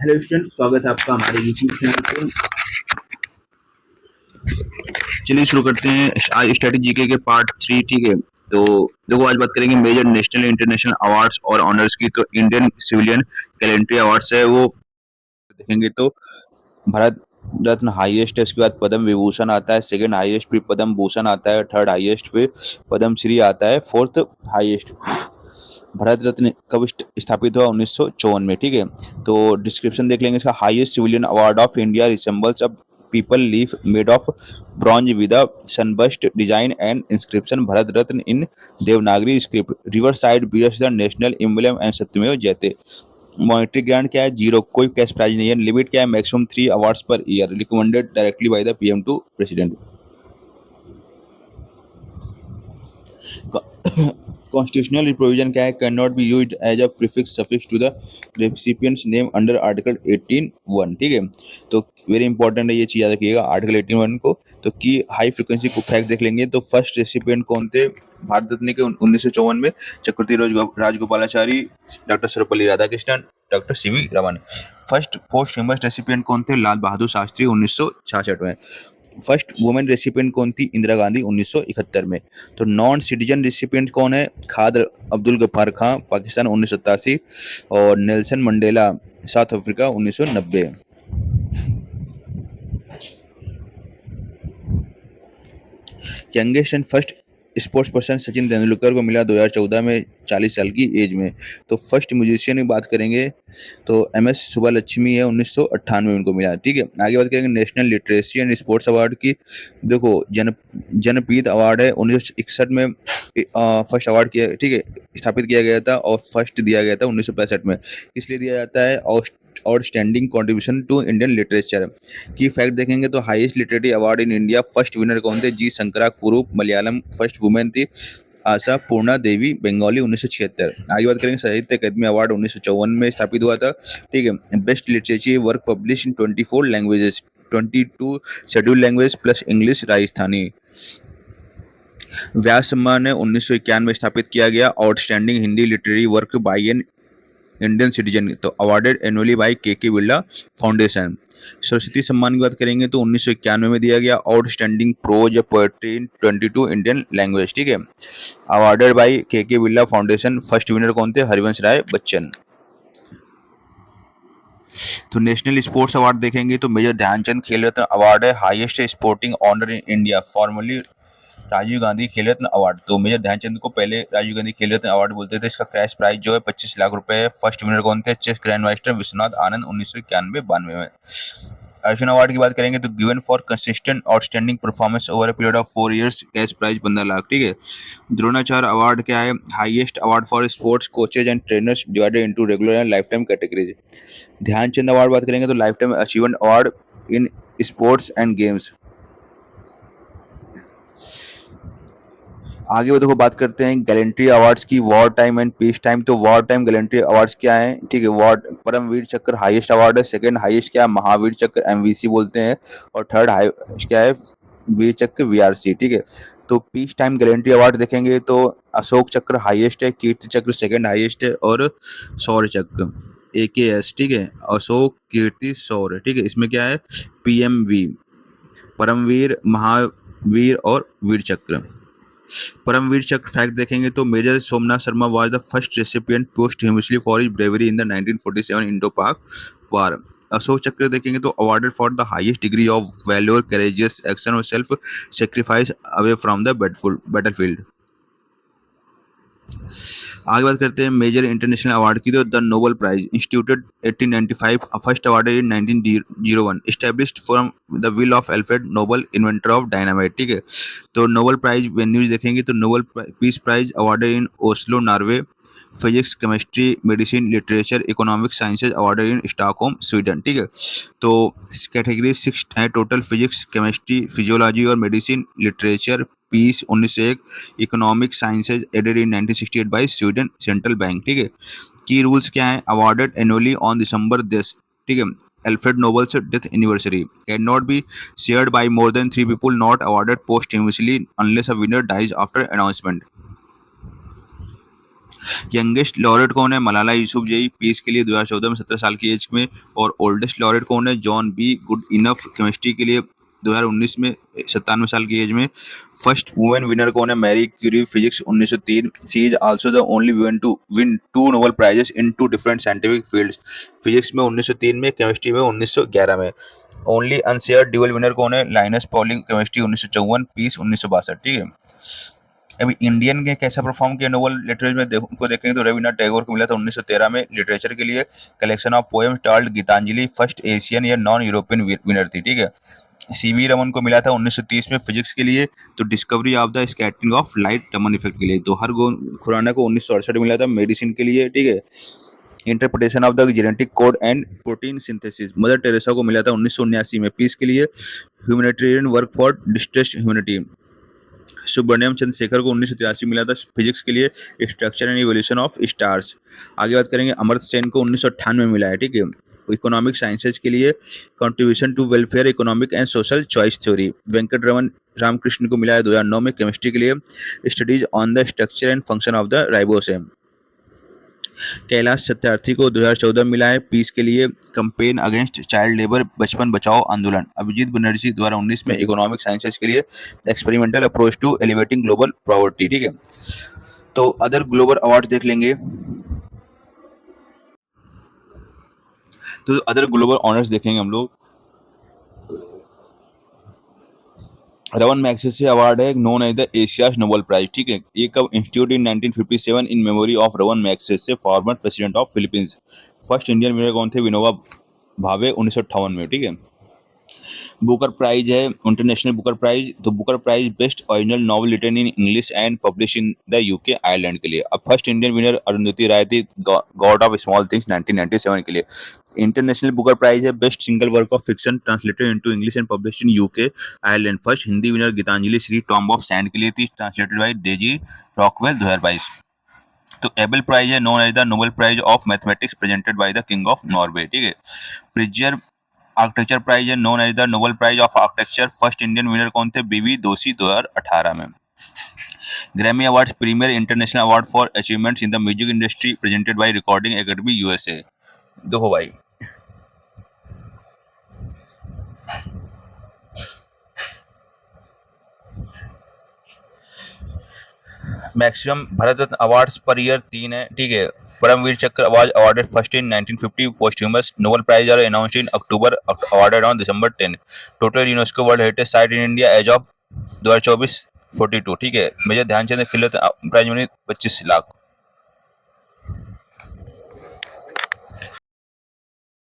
Hello student, स्वागत है आपका हमारे यूट्यूब चैनल पे। चलिए शुरू करते हैं आज स्ट्रेटेजी के पार्ट 3। ठीक है, तो देखो आज बात करेंगे मेजर नेशनल इंटरनेशनल अवार्ड्स और ऑनर्स की। तो इंडियन सिविलियन गैलेंट्री अवार्ड्स है वो देखेंगे तो भारत रत्न हाईएस्ट है, उसके बाद पद्म विभूषण आता है, सेकंड हाईएस्ट फिर पद्म भूषण आता है, थर्ड हाईएस्ट फिर पद्म श्री आता है, फोर्थ हाईएस्ट भारत रत्न कब स्थापित हुआ 1954 में। ठीक है, तो डिस्क्रिप्शन देख लेंगे इसका। Highest civilian award of India resembles a peepal leaf made of bronze with a sunburst design and inscription Bharat Ratna in Devanagari script reverse side बीच the national emblem and Satyamev Jayate. Monetary grant क्या है? जीरो, कोई कैश प्राइज नहीं है। Limit क्या है? Maximum 3 awards per year, recommended directly by the PM to president. Constitutional provision क्या है? Can not be used as a prefix suffix to the recipient's name under article 18(1). ठीक है, तो वेरी इंपॉर्टेंट है, ये चीज याद रखिएगा आर्टिकल 18(1) को। तो की हाई फ्रीक्वेंसी को फैक्ट देख लेंगे तो फर्स्ट रेसिपिएंट कौन थे भारत रत्न के 1954 में? Chakravarti Rajagopalachari, doctor Sarvepalli Radhakrishnan, doctor CV Raman. First posthumous recipient कौन थे? लाल बहादुर शास्त्री 1966 में। फर्स्ट वुमेन रेसिपिएंट कौन थी? इंदिरा गांधी 1971 में। तो नॉन सिटीजन रेसिपिएंट कौन है? खादर अब्दुल गफ्फार खां, पाकिस्तान 1987, और Nelson Mandela, south Africa 1990। Youngest and first sports person Sachin Tendulkar को मिला 2014 में 40 साल की एज में। तो फर्स्ट म्यूजिशियन की बात करेंगे तो एमएस सुब्बालक्ष्मी है, 1998 में उनको मिला। ठीक है, आगे बात करेंगे national literacy and sports award की। देखो जनपीत अवार्ड है 1961 में फर्स्ट अवार्ड किया, ठीक है, स्थापित किया गया था, और फर्स्ट दिया गया था 1965 में। इसलिए दिया जाता है और standing contribution to Indian literature की फैक्ट देखेंगे तो highest literary award in India first winner कौन थे? जी शंकरा कुरूप, मलयालम। फर्स्ट वुमेन थी आशा पूर्णा देवी, बंगाली 1976। आगे बात करेंगे साहित्य अकादमी अवार्ड 1954 में स्थापित हुआ था। ठीक है, best literature work publish in 24 languages, 22 schedule language plus English Rajasthani. Vyas Samman है 1951 में स्थापित किया गया, outstanding Hindi literary work by an Indian citizen, तो awarded annually by K Birla foundation. Saraswati सम्मान की बात करेंगे तो 1991 में दिया गया, outstanding pros poetry in 22 Indian language. ठीक है, awarded by K Birla foundation. First winner कौन थे? हरिवंश राय बच्चन। तो नेशनल स्पोर्ट्स अवार्ड देखेंगे तो मेजर ध्यानचंद खेल रत्न अवार्ड है, highest sporting honour in India, formerly Rajiv Gandhi Khel Ratna award. तो मेजर ध्यानचंद को पहले राजीव गांधी खेल रत्न अवार्ड बोलते थे। इसका कैश प्राइस जो है 25 लाख रुपए है। फर्स्ट विनर कौन थे? Chess grandmaster Vishwanath Anand 1991-92 में। अर्जुन अवार्ड की बात करेंगे तो given for consistent outstanding performance over a period of 4 years, cash prize 15 lakh. ठीक है, द्रोणाचार्य अवार्ड क्या है? Highest award for sports coaches and trainers divided into regular and lifetime categories. Dhyan Chand award बात करेंगे तो lifetime achievement award in sports and games. आगे वो देखो बात करते हैं गैलेंट्री अवार्ड्स की, war time and peace time. तो वॉर टाइम गैलेंट्री अवार्ड्स क्या है? ठीक है, वॉर परमवीर चक्र हाईएस्ट अवार्ड है, सेकंड हाईएस्ट क्या है? महावीर चक्र एमवीसी बोलते हैं, और थर्ड हाईएस्ट क्या है? वीर चक्र वीआरसी। ठीक है, तो पीस टाइम गैलेंट्री अवार्ड देखेंगे तो अशोक चक्र हाईएस्ट है, कीर्ति चक्र सेकंड हाईएस्ट है, और शौर्य चक्र एकेएस। ठीक है, अशोक, कीर्ति, शौर्य। ठीक है, इसमें क्या है? पीएमवी, परमवीर, महावीर और वीर चक्र। परमवीर चक्र फैक्ट देखेंगे तो major Somnath Sharma was the first recipient posthumously for his bravery in the 1947 Indo Pak war. Ashok Chakra देखेंगे तो awarded for the highest degree of valour, courageous action और self sacrifice away from the battlefield. आगे बात करते हैं मेजर इंटरनेशनल अवार्ड की। तो the Nobel prize instituted 1895, first awarded in 1901, established from the will of Alfred Nobel, inventor of dynamite. ठीक है, तो नोबेल प्राइज वेन्यूज देखेंगे तो Nobel peace prize awarded in Oslo Norway, physics, chemistry, medicine, literature, economic sciences awarded in Stockholm Sweden. ठीक है, तो category 6 है total, physics, chemistry, physiology और medicine, literature peace 1901, economic sciences added in 1968 by Sweden central bank. ठीक है, key rules क्या है? Awarded annually on December 10। ठीक है, Alfred Nobel's death anniversary, can not be shared bye more than 3 people, not awarded posthumously unless a winner dies after announcement. Youngest laureate कौन है? Malala Yousafzai piece के लिए 2014 में 17 साल की एज में। और ओल्डेस्ट लॉरेट कौन है? John be good enough chemistry के लिए 2019 में 97 साल की एज में। फर्स्ट वुमेन विनर कौन है? Marie Curie physics 1903। She is also the only women to win 2 Nobel prizes in 2 different scientific fields, physics में 1903 में, केमिस्ट्री में 1911 में। ओनली अनशेयर्ड ड्यूअल विनर कौन है? Linus Pauling chemistry 1954, peace 1962। ठीक है, अभी इंडियन ने कैसा परफॉर्म किया नोबेल लिटरेचर में को देखेंगे तो रविन्द्रनाथ टैगोर को मिला था 1913 में लिटरेचर के लिए collection of poems titled Gitanjali, first Asian या नॉन यूरोपियन विनर थी। ठीक है, सीवी रमन को मिला था 1930 में फिजिक्स के लिए, तो discovery of the scattering of light Raman effect के लिए। तो हर खुराना को 1968 मिला था मेडिसिन के लिए। ठीक है, interpretation of the genetic code and protein synthesis. Mother Teresa को मिला था 1979 में पीस के लिए, humanitarian work for distressed humanity. Subrahmanyan Chandrasekhar को 1983 मिला था फिजिक्स के लिए, structure and evolution of stars. आगे बात करेंगे, अमर्त्य सेन को 1998 में मिला है। ठीक है, इकोनॉमिक साइंसेज के लिए contribution to welfare economic and social choice theory. Venkat Raman Ramakrishna को मिला है 2009 में केमिस्ट्री के लिए, studies on the structure and function of the ribosome. Kailash Satyarthi को 2014 मिला है पीस के लिए, कंपेन अगेंस्ट चाइल्ड लेबर बचपन बचाओ आंदोलन। अभिजीत बनर्जी 2019 में इकोनॉमिक साइंसेज के लिए, experimental approach to elevating global poverty. ठीक है, तो अदर ग्लोबल अवार्ड देख लेंगे। तो अदर ग्लोबल ऑनर्स देखेंगे हम लोग। रवन मैग्सेसे अवार्ड है known as the Asia's Nobel prize. ठीक है, ये कब institute in 1957 in memory of Ramon Magsaysay former president of Philippines. First Indian winner कौन थे? विनोबा भावे 1958 में। ठीक है, बुकर प्राइज है इंटरनेशनल बुकर प्राइज, तो Booker prize best original novel written in English and publish in the UK Ireland के लिए। अब फर्स्ट इंडियन विनर अरुंधति राय थी गॉड ऑफ स्मॉल थिंग्स 1997 के लिए। इंटरनेशनल बुकर प्राइज है best single work of fiction translated into English and published in UK Ireland. First Hindi winner Geetanjali Shree Tomb of Sand के लिए थी, ट्रांसलेटेड बाय डेजी रॉकवेल 2022। तो Abel Prize है known as the Nobel Prize of mathematics presented by the king of Norway. ठीक है, Pritzker Architecture Prize है known as the Nobel Prize of architecture. First Indian winner कौन थे? BV Doshi 2018 में। Grammy awards premier international award for achievements in the music industry presented by recording academy USA. देखो भाई, maximum Bharat Ratna awards per year 3 है। ठीक है, Paramvir Chakra award awarded first in 1950, posthumous Nobel prize are announced in October, awarded on December 10। Total UNESCO world heritage site in India as of 2024 42। ठीक है, major Dhyan Chand खेल prize money 25 lakh.